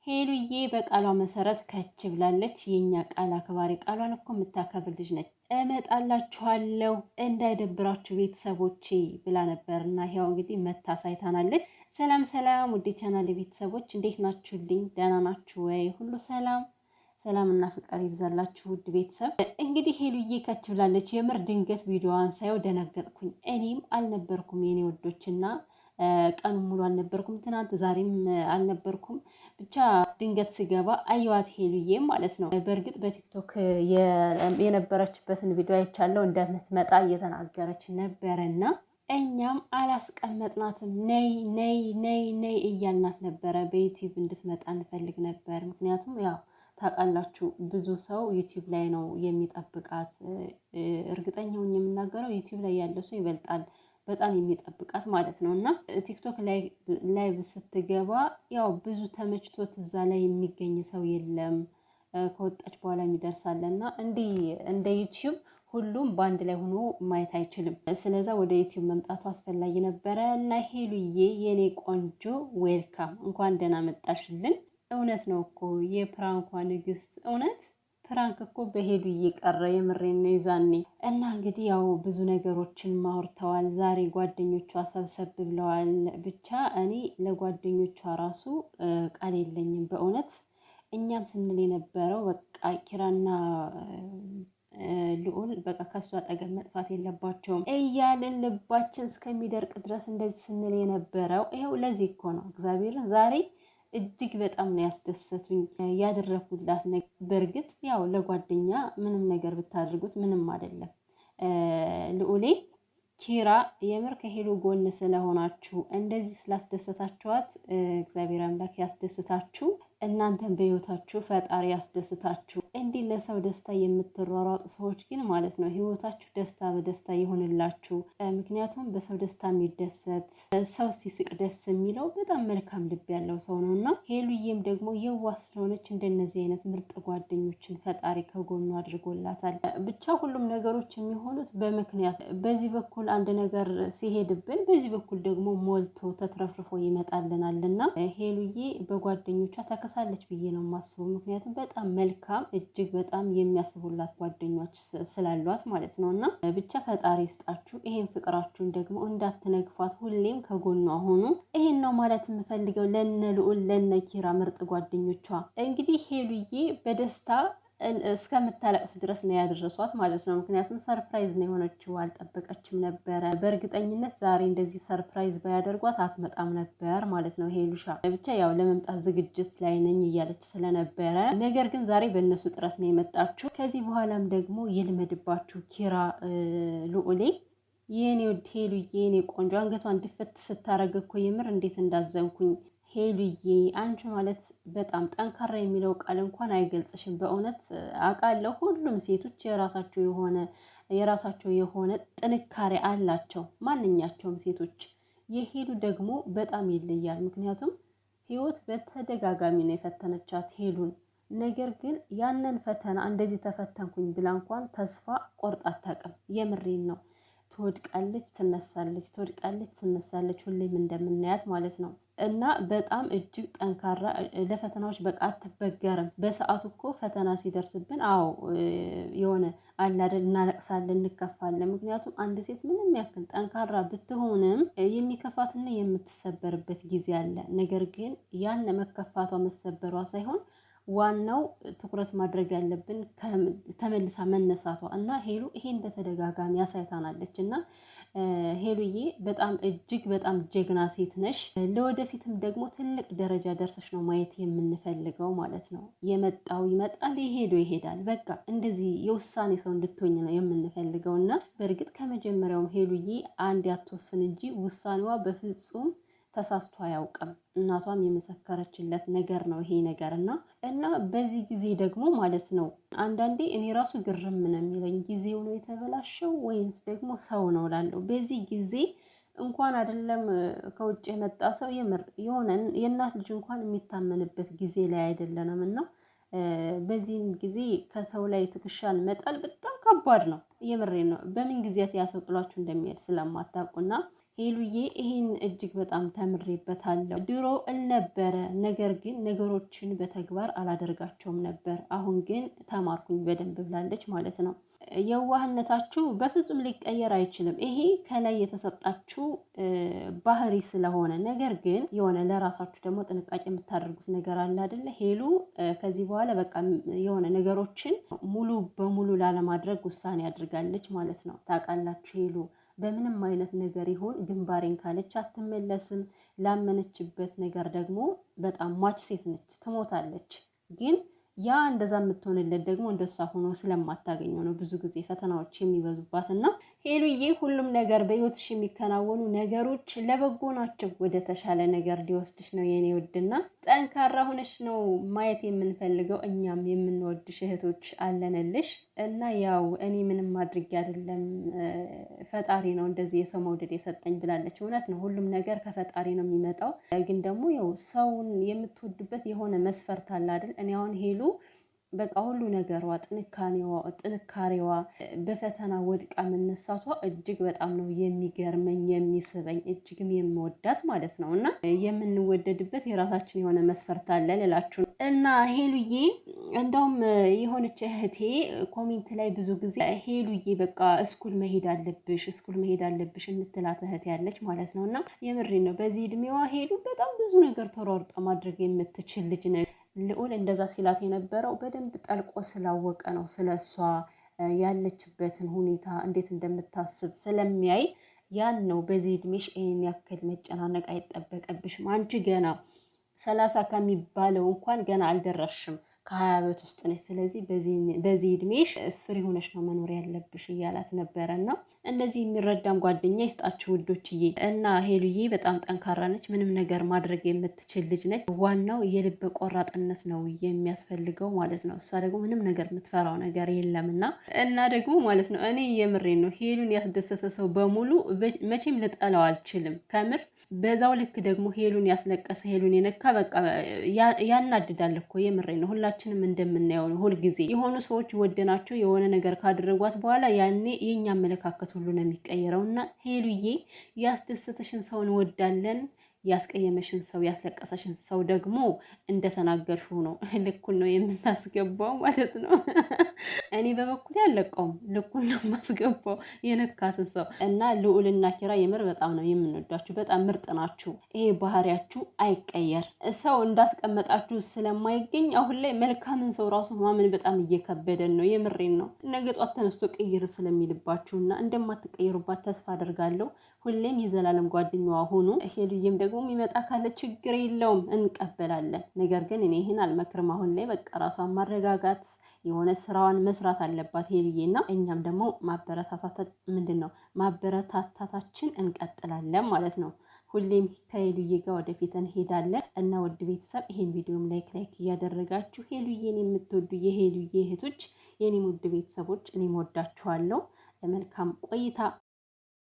ሄሉዬ በቃሏ መሰረት ከች ብላለች። የኛ ቃል አክባሪ ቃሏን እኮ የምታከብር ልጅ ነች። እመጣላችኋለሁ እንዳይደብራችሁ ቤተሰቦቼ ብላ ነበርና ያው እንግዲህ መታ ሳይታናለች። ሰላም ሰላም፣ ውድ ቻናል ቤተሰቦች እንዴት ናችሁልኝ? ደህና ናችሁ ወይ? ሁሉ ሰላም ሰላም እና ፍቅር ይብዛላችሁ ውድ ቤተሰብ። እንግዲህ ሄሉዬ ከች ብላለች። የምር ድንገት ቪዲዮዋን ሳየው ደነገጥኩኝ። እኔም አልነበርኩም የኔ ወዶችና ቀኑ ሙሉ አልነበርኩም፣ ትናንት ዛሬም አልነበርኩም። ብቻ ድንገት ስገባ አየዋት ሄሉዬ ማለት ነው። በእርግጥ በቲክቶክ የነበረችበትን ቪዲዮ አይቻለሁ። እንደምትመጣ እየተናገረች ነበረና እኛም አላስቀመጥናትም። ነይ ነይ ነይ ነይ እያልናት ነበረ። በዩቲዩብ እንድትመጣ እንፈልግ ነበር። ምክንያቱም ያው ታውቃላችሁ ብዙ ሰው ዩቲዩብ ላይ ነው የሚጠብቃት። እርግጠኛውን የምናገረው ዩቲዩብ ላይ ያለው ሰው ይበልጣል በጣም የሚጠብቃት ማለት ነው። እና ቲክቶክ ላይቭ ስትገባ ያው ብዙ ተመችቶት እዛ ላይ የሚገኝ ሰው የለም። ከወጣች በኋላ የሚደርሳለና እንደ ዩቲዩብ ሁሉም በአንድ ላይ ሆኖ ማየት አይችልም። ስለዛ ወደ ዩቲዩብ መምጣቱ አስፈላጊ ነበረ እና ሄሉዬ የኔ ቆንጆ ዌልካም፣ እንኳን ደህና መጣሽልን። እውነት ነው እኮ የፕራንኳ ንግስት እውነት ፕራንክ እኮ በሄዱ እየቀረ የምሬን ነው ይዛኔ። እና እንግዲህ ያው ብዙ ነገሮችን ማውርተዋል። ዛሬ ጓደኞቿ ሰብሰብ ብለዋል። ብቻ እኔ ለጓደኞቿ ራሱ ቃል የለኝም በእውነት። እኛም ስንል የነበረው በቃ ኪራና ልዑል በቃ ከሱ አጠገብ መጥፋት የለባቸውም እያልን ልባችን እስከሚደርቅ ድረስ እንደዚህ ስንል የነበረው ይኸው ለዚህ እኮ ነው። እግዚአብሔርን ዛሬ እጅግ በጣም ነው ያስደሰቱኝ ያደረኩላት ነገር። በእርግጥ ያው ለጓደኛ ምንም ነገር ብታደርጉት ምንም አይደለም። ልዑሌ ኪራ የምር ከሄሉ ጎን ስለሆናችሁ እንደዚህ ስላስደሰታችኋት እግዚአብሔር አምላክ ያስደስታችሁ። እናንተን በህይወታችሁ ፈጣሪ ያስደስታችሁ። እንዲህ ለሰው ደስታ የምትሯሯጡ ሰዎች ግን ማለት ነው ህይወታችሁ ደስታ በደስታ ይሆንላችሁ። ምክንያቱም በሰው ደስታ የሚደሰት ሰው ሲስቅ ደስ የሚለው በጣም መልካም ልብ ያለው ሰው ነው እና ሄሉዬም ደግሞ የዋህ ስለሆነች እንደነዚህ አይነት ምርጥ ጓደኞችን ፈጣሪ ከጎኑ አድርጎላታል። ብቻ ሁሉም ነገሮች የሚሆኑት በምክንያት። በዚህ በኩል አንድ ነገር ሲሄድብን በዚህ በኩል ደግሞ ሞልቶ ተትረፍርፎ ይመጣልናል እና ሄሉዬ በጓደኞቿ ተከሳለች ብዬ ነው የማስበው። ምክንያቱም በጣም መልካም እጅግ በጣም የሚያስቡላት ጓደኞች ስላሏት ማለት ነው እና ብቻ ፈጣሪ ይስጣችሁ። ይሄን ፍቅራችሁን ደግሞ እንዳትነግፏት፣ ሁሌም ከጎኗ ሆኑ። ይሄን ነው ማለት የምፈልገው ለነ ልዑል ለነ ኪራ ምርጥ ጓደኞቿ። እንግዲህ ሄሉዬ በደስታ እስከምታለቅስ ድረስ ነው ያደረሷት ማለት ነው። ምክንያቱም ሰርፕራይዝ ነው የሆነችው፣ አልጠበቀችም ነበረ። በእርግጠኝነት ዛሬ እንደዚህ ሰርፕራይዝ ባያደርጓት አትመጣም ነበር ማለት ነው ሄሉሻ። ብቻ ያው ለመምጣት ዝግጅት ላይ ነኝ እያለች ስለነበረ፣ ነገር ግን ዛሬ በእነሱ ጥረት ነው የመጣችው። ከዚህ በኋላም ደግሞ ይልመድባችሁ ኪራ ልዑሌ። የኔ ውድ ሄሉዬ የኔ ቆንጆ አንገቷን ድፍት ስታረግ እኮ የምር እንዴት እንዳዘንኩኝ። ሄሉዬ አንቺ ማለት በጣም ጠንካራ የሚለው ቃል እንኳን አይገልጽሽም። በእውነት አውቃለሁ ሁሉም ሴቶች የራሳቸው የሆነ ጥንካሬ አላቸው፣ ማንኛቸውም ሴቶች። የሄሉ ደግሞ በጣም ይለያል። ምክንያቱም ህይወት በተደጋጋሚ ነው የፈተነቻት ሄሉን። ነገር ግን ያንን ፈተና እንደዚህ ተፈተንኩኝ ብላ እንኳን ተስፋ ቆርጣ አታውቅም። የምሬን ነው። ትወድቃለች፣ ትነሳለች፣ ትወድቃለች፣ ትነሳለች። ሁሌም እንደምናያት ማለት ነው። እና በጣም እጅግ ጠንካራ፣ ለፈተናዎች በቃ አትበገርም። በሰዓቱ እኮ ፈተና ሲደርስብን የሆነ አለ አይደል እናለቅሳለን፣ እንከፋለን። ምክንያቱም አንድ ሴት ምንም ያክል ጠንካራ ብትሆንም የሚከፋትና የምትሰበርበት ጊዜ አለ። ነገር ግን ያን መከፋቷ መሰበሯ ሳይሆን ዋናው ትኩረት ማድረግ ያለብን ተመልሳ መነሳቷ እና ሄሉ ይሄን በተደጋጋሚ ያሳይታናለች። እና ሄሉዬ በጣም እጅግ በጣም ጀግና ሴት ነሽ። ለወደፊትም ደግሞ ትልቅ ደረጃ ደርሰሽ ነው ማየት የምንፈልገው ማለት ነው። የመጣው ይመጣል፣ የሄደው ይሄዳል። በቃ እንደዚህ የውሳኔ ሰው እንድትሆኝ ነው የምንፈልገው። እና በእርግጥ ከመጀመሪያውም ሄሉዬ አንድ ያትወስን እንጂ ውሳኔዋ በፍጹም ተሳስቶ አያውቅም። እናቷም የመሰከረችለት ነገር ነው ይሄ ነገር እና በዚህ ጊዜ ደግሞ ማለት ነው አንዳንዴ እኔ ራሱ ግርም ነው የሚለኝ፣ ጊዜው ነው የተበላሸው ወይንስ ደግሞ ሰው ነው ላለው። በዚህ ጊዜ እንኳን አይደለም ከውጭ የመጣ ሰው የሆነ የእናት ልጅ እንኳን የሚታመንበት ጊዜ ላይ አይደለንም እና በዚህም ጊዜ ከሰው ላይ ትከሻን መጣል በጣም ከባድ ነው። የምሬን ነው። በምን ጊዜያት ያሰጥሏችሁ እንደሚሄድ ስለማታውቁና ሄሉዬ ይሄን እጅግ በጣም ተምሬበታለሁ። ድሮ ነበረ ነገር ግን ነገሮችን በተግባር አላደርጋቸውም ነበር። አሁን ግን ተማርኩኝ በደንብ ብላለች ማለት ነው። የዋህነታችሁ በፍጹም ሊቀየር አይችልም። ይሄ ከላይ የተሰጣችሁ ባህሪ ስለሆነ፣ ነገር ግን የሆነ ለራሳችሁ ደግሞ ጥንቃቄ የምታደርጉት ነገር አለ አይደለ? ሄሉ ከዚህ በኋላ በቃ የሆነ ነገሮችን ሙሉ በሙሉ ላለማድረግ ውሳኔ አድርጋለች ማለት ነው። ታውቃላችሁ ሄሉ በምንም አይነት ነገር ይሁን ግንባሬን ካለች አትመለስም። ላመነችበት ነገር ደግሞ በጣም ሟች ሴት ነች፣ ትሞታለች ግን ያ እንደዛ የምትሆንለት ደግሞ እንደሷ ሆኖ ስለማታገኘው ነው ብዙ ጊዜ ፈተናዎች የሚበዙባት። እና ሄሉዬ ሁሉም ነገር በህይወትሽ የሚከናወኑ ነገሮች ለበጎ ናቸው። ወደ ተሻለ ነገር ሊወስድሽ ነው የኔ ውድና ጠንካራ ሆነሽ ነው ማየት የምንፈልገው። እኛም የምንወድሽ እህቶች አለንልሽ። እና ያው እኔ ምንም አድርጌ አይደለም ፈጣሪ ነው እንደዚህ የሰው መውደድ የሰጠኝ ብላለች። እውነት ነው፣ ሁሉም ነገር ከፈጣሪ ነው የሚመጣው። ግን ደግሞ ያው ሰውን የምትወድበት የሆነ መስፈርት አለ አይደል? እኔ አሁን ሄሉ በቃ ሁሉ ነገሯ ጥንካሬዋ በፈተና ወድቃ መነሳቷ እጅግ በጣም ነው የሚገርመኝ የሚስበኝ፣ እጅግም የምወዳት ማለት ነው። እና የምንወደድበት የራሳችን የሆነ መስፈርት አለ ልላችሁ ነው። እና ሄሉዬ እንደውም የሆነች እህቴ ኮሜንት ላይ ብዙ ጊዜ ሄሉዬ በቃ እስኩል መሄድ አለብሽ የምትላት እህቴ ያለች ማለት ነው። እና የምሬን ነው። በዚህ እድሜዋ ሄሉ በጣም ብዙ ነገር ተሯርጣ ማድረግ የምትችል ልጅ ነው። ልዑል እንደዛ ሲላት የነበረው በደንብ ጠልቆ ስላወቀ ነው። ስለሷ ያለችበትን ሁኔታ እንዴት እንደምታስብ ስለሚያይ ያን ነው በዚህ እድሜሽ ይሄን ያክል መጨናነቅ አይጠበቅብሽም። አንቺ ገና 30 ከሚባለው እንኳን ገና አልደረስሽም፣ ከ20 ዓመት ውስጥ ነሽ። ስለዚህ በዚህ እድሜሽ ፍሪ ሆነሽ ነው መኖር ያለብሽ እያላት ነበረና እንደዚህ የሚረዳም ጓደኛ ይስጣችሁ ውዶችዬ። እና ሄሉዬ በጣም ጠንካራ ነች፣ ምንም ነገር ማድረግ የምትችል ልጅ ነች። ዋናው የልብ ቆራጥነት ነው የሚያስፈልገው ማለት ነው። እሷ ደግሞ ምንም ነገር የምትፈራው ነገር የለምና እና ደግሞ ማለት ነው እኔ የምሬን ነው ሄሉን ያስደሰተ ሰው በሙሉ መቼም ልጠላው አልችልም ከምር። በዛው ልክ ደግሞ ሄሉን ያስለቀሰ ሄሉን የነካ በቃ ያናድዳል እኮ የምሬን ነው። ሁላችንም እንደምናየው ነው። ሁልጊዜ የሆኑ ሰዎች ወደናቸው የሆነ ነገር ካደረጓት በኋላ ያኔ የኛ አመለካከት ሁሉ ነው የሚቀየረው። እና ሄሉዬ ያስደሰተሽን ሰው እንወዳለን፣ ያስቀየመሽን ሰው ያስለቀሰሽን ሰው ደግሞ እንደተናገርሽው ነው ልኩን ነው የምናስገባው ማለት ነው። እኔ በበኩሌ አለቀውም፣ ልኩን ነው የማስገባው የነካትን ሰው። እና ልዑልና ኪራ የምር በጣም ነው የምንወዳችሁ፣ በጣም ምርጥ ናችሁ። ይሄ ባህሪያችሁ አይቀየር። ሰው እንዳስቀመጣችሁ ስለማይገኝ አሁን ላይ መልካምን ሰው ራሱ ማመን በጣም እየከበደን ነው። የምሬን ነው። ነገ ጧት ተነስቶ ቅይር ስለሚልባችሁና እንደማትቀይሩባት ተስፋ አደርጋለሁ። ሁሌም የዘላለም ጓደኛዋ ሆኑ። ሄሉዬም ደግሞ የሚመጣ ካለ ችግር የለውም እንቀበላለን። ነገር ግን እኔ ይሄን አልመክርም። አሁን ላይ በቃ ራሷን ማረጋጋት የሆነ ስራዋን መስራት አለባት ሄሉዬና እኛም ደግሞ ማበረታታታችን እንቀጥላለን ማለት ነው። ሁሌም ከሄሉዬ ጋር ወደፊት እንሄዳለን። እና ውድ ቤተሰብ ይሄን ቪዲዮም ላይክ እያደረጋችሁ ሄሉዬን የምትወዱ የሄሉዬ እህቶች፣ የኔም ውድ ቤተሰቦች እኔም ወዳችኋለሁ። ለመልካም ቆይታ